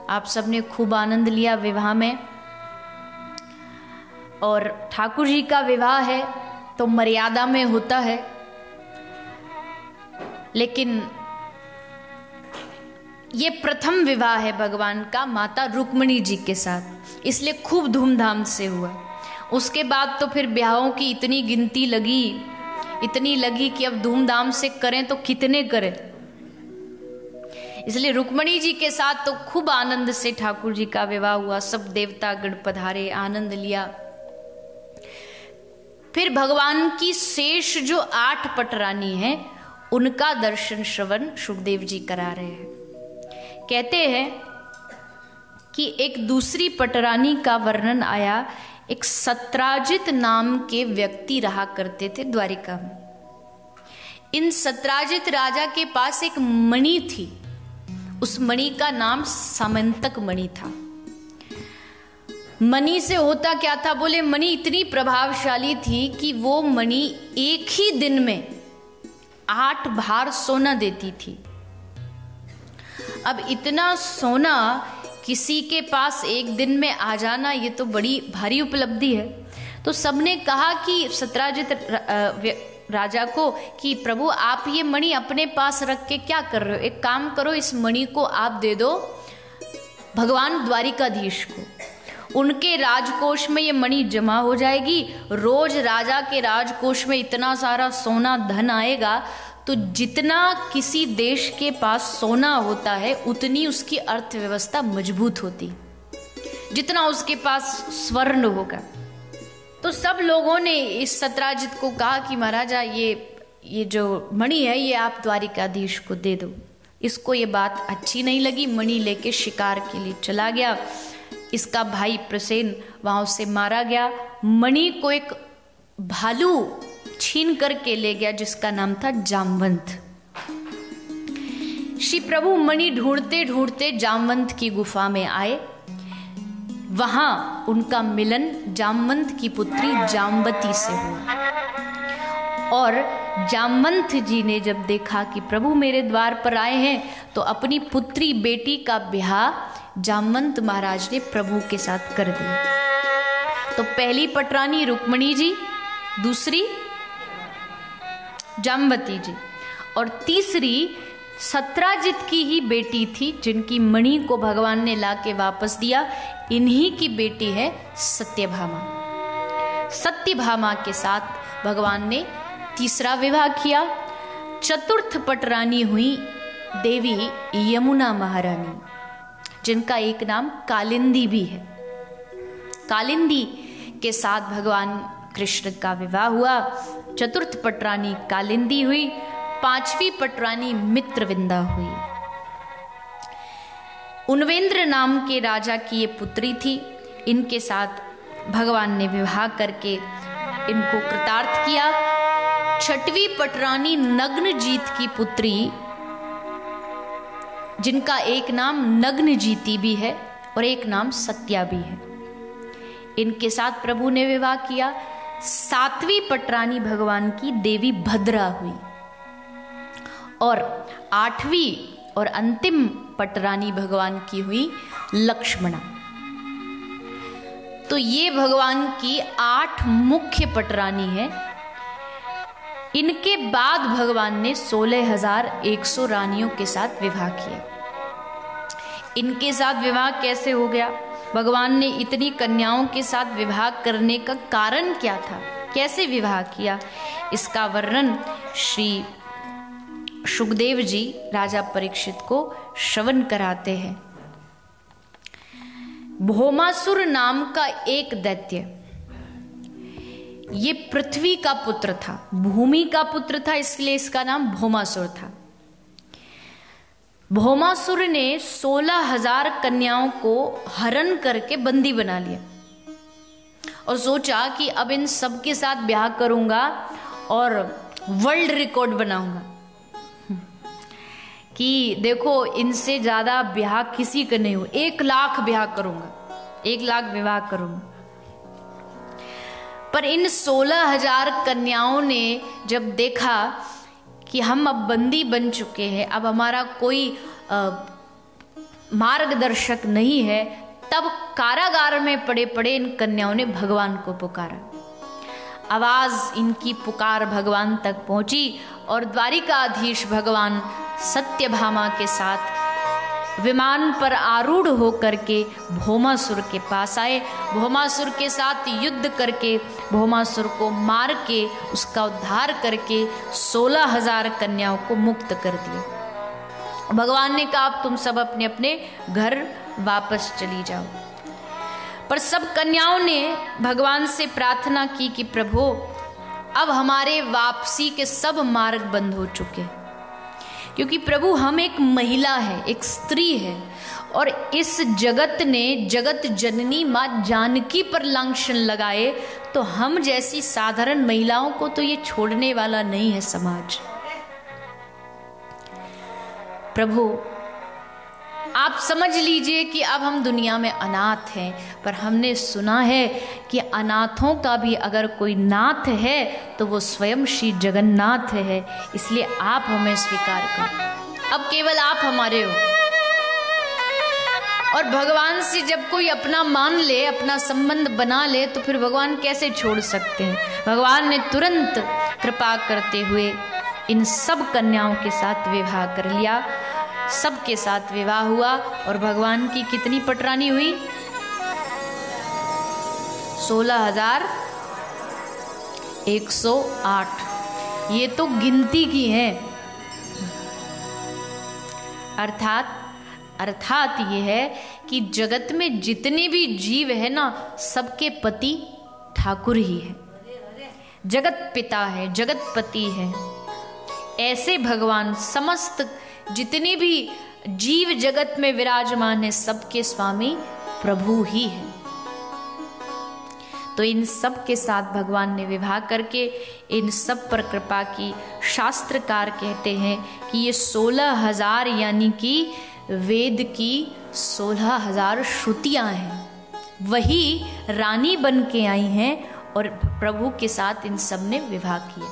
आप सबने खूब आनंद लिया विवाह में। और ठाकुर जी का विवाह है तो मर्यादा में होता है, लेकिन ये प्रथम विवाह है भगवान का माता रुक्मिणी जी के साथ, इसलिए खूब धूमधाम से हुआ। उसके बाद तो फिर ब्याहों की इतनी गिनती लगी, इतनी लगी कि अब धूमधाम से करें तो कितने करें, इसलिए रुक्मिणी जी के साथ तो खूब आनंद से ठाकुर जी का विवाह हुआ। सब देवता गण पधारे, आनंद लिया। फिर भगवान की शेष जो 8 पटरानी हैं उनका दर्शन श्रवण सुखदेव जी करा रहे हैं। कहते हैं कि एक दूसरी पटरानी का वर्णन आया। एक सत्राजित नाम के व्यक्ति रहा करते थे द्वारिका में। इन सत्राजित राजा के पास एक मणि थी, उस मणि का नाम समंतक मणि था। मणि से होता क्या था, बोले मणि इतनी प्रभावशाली थी कि वो मणि एक ही दिन में 8 भार सोना देती थी। अब इतना सोना किसी के पास एक दिन में आ जाना, ये तो बड़ी भारी उपलब्धि है। तो सबने कहा कि सत्राजित राजा को कि प्रभु आप ये मणि अपने पास रख के क्या कर रहे हो, एक काम करो, इस मणि को आप दे दो भगवान द्वारिकाधीश को, उनके राजकोष में ये मणि जमा हो जाएगी। रोज राजा के राजकोष में इतना सारा सोना धन आएगा, तो जितना किसी देश के पास सोना होता है उतनी उसकी अर्थव्यवस्था मजबूत होती, जितना उसके पास स्वर्ण होगा। तो सब लोगों ने इस सत्राजित को कहा कि महाराजा ये जो मणि है ये आप द्वारिकाधीश को दे दो। इसको ये बात अच्छी नहीं लगी, मणि लेके शिकार के लिए चला गया। इसका भाई प्रसेन वहां से मारा गया। मणि को एक भालू छीन करके ले गया जिसका नाम था जामवंत। श्री प्रभु मणि ढूंढते ढूंढते जामवंत की गुफा में आए। वहां उनका मिलन जामवंत की पुत्री जाम्बती से हुआ। और जामवंत जी ने जब देखा कि प्रभु मेरे द्वार पर आए हैं, तो अपनी पुत्री बेटी का ब्याह जामवंत महाराज ने प्रभु के साथ कर दिया। तो पहली पटरानी रुक्मिणी जी, दूसरी जाम्बती जी, और तीसरी सत्राजित की ही बेटी थी जिनकी मणि को भगवान ने लाके वापस दिया। इन्हीं की बेटी है सत्यभामा। सत्यभामा के साथ भगवान ने तीसरा विवाह किया। चतुर्थ पटरानी हुई देवी यमुना महारानी, जिनका एक नाम कालिंदी भी है। कालिंदी के साथ भगवान कृष्ण का विवाह हुआ। चतुर्थ पटरानी कालिंदी हुई, 5वीं पटरानी मित्रविंदा हुई। उन्वेंद्र नाम के राजा की ये पुत्री थी। इनके साथ भगवान ने विवाह करके इनको कृतार्थ किया। 6वीं पटरानी नग्नजीत की पुत्री, जिनका एक नाम नग्नजीती भी है और एक नाम सत्या भी है, इनके साथ प्रभु ने विवाह किया। 7वीं पटरानी भगवान की देवी भद्रा हुई। और 8वीं और अंतिम पटरानी भगवान की हुई लक्ष्मणा। तो ये भगवान की 8 मुख्य पटरानी है। इनके बाद भगवान ने 16,100 रानियों के साथ विवाह किया। इनके साथ विवाह कैसे हो गया? भगवान ने इतनी कन्याओं के साथ विवाह करने का कारण क्या था, कैसे विवाह किया, इसका वर्णन श्री सुखदेव जी राजा परीक्षित को श्रवण कराते हैं। भौमासुर नाम का एक दैत्य, ये पृथ्वी का पुत्र था, भूमि का पुत्र था, इसलिए इसका नाम भौमासुर था। भौमासुर ने 16,000 कन्याओं को हरण करके बंदी बना लिया और सोचा कि अब इन सब के साथ ब्याह करूंगा और वर्ल्ड रिकॉर्ड बनाऊंगा कि देखो इनसे ज्यादा ब्याह किसी का नहीं हो। 1 लाख ब्याह करूंगा, 1 लाख विवाह करूंगा। पर इन 16,000 कन्याओं ने जब देखा कि हम अब बंदी बन चुके हैं, अब हमारा कोई मार्गदर्शक नहीं है, तब कारागार में पड़े पड़े इन कन्याओं ने भगवान को पुकारा। आवाज इनकी पुकार भगवान तक पहुंची और द्वारिकाधीश भगवान सत्यभामा के साथ विमान पर आरूढ़ होकर के भौमासुर के पास आए। भौमासुर के साथ युद्ध करके भौमासुर को मार के उसका उद्धार करके 16,000 कन्याओं को मुक्त कर दिया। भगवान ने कहा अब तुम सब अपने अपने घर वापस चली जाओ। पर सब कन्याओं ने भगवान से प्रार्थना की कि प्रभु अब हमारे वापसी के सब मार्ग बंद हो चुके, क्योंकि प्रभु हम एक महिला है, एक स्त्री है, और इस जगत ने जगत जननी माँ जानकी पर लांछन लगाए तो हम जैसी साधारण महिलाओं को तो ये छोड़ने वाला नहीं है समाज। प्रभु आप समझ लीजिए कि अब हम दुनिया में अनाथ हैं, पर हमने सुना है कि अनाथों का भी अगर कोई नाथ है तो वो स्वयं श्री जगन्नाथ है, इसलिए आप हमें स्वीकार करें। अब केवल आप हमारे हो। और भगवान से जब कोई अपना मान ले, अपना संबंध बना ले, तो फिर भगवान कैसे छोड़ सकते हैं। भगवान ने तुरंत कृपा करते हुए इन सब कन्याओं के साथ विवाह कर लिया। सबके साथ विवाह हुआ और भगवान की कितनी पटरानी हुई? 16,108। ये तो गिनती की है। अर्थात ये है कि जगत में जितने भी जीव है ना, सबके पति ठाकुर ही है, जगत पिता है, जगत पति है। ऐसे भगवान समस्त जितने भी जीव जगत में विराजमान है, सबके स्वामी प्रभु ही है। तो इन सब के साथ भगवान ने विवाह करके इन सब पर कृपा की। शास्त्रकार कहते हैं कि ये 16,000 यानी कि वेद की 16,000 श्रुतियां हैं, वही रानी बन के आई हैं और प्रभु के साथ इन सब ने विवाह किया।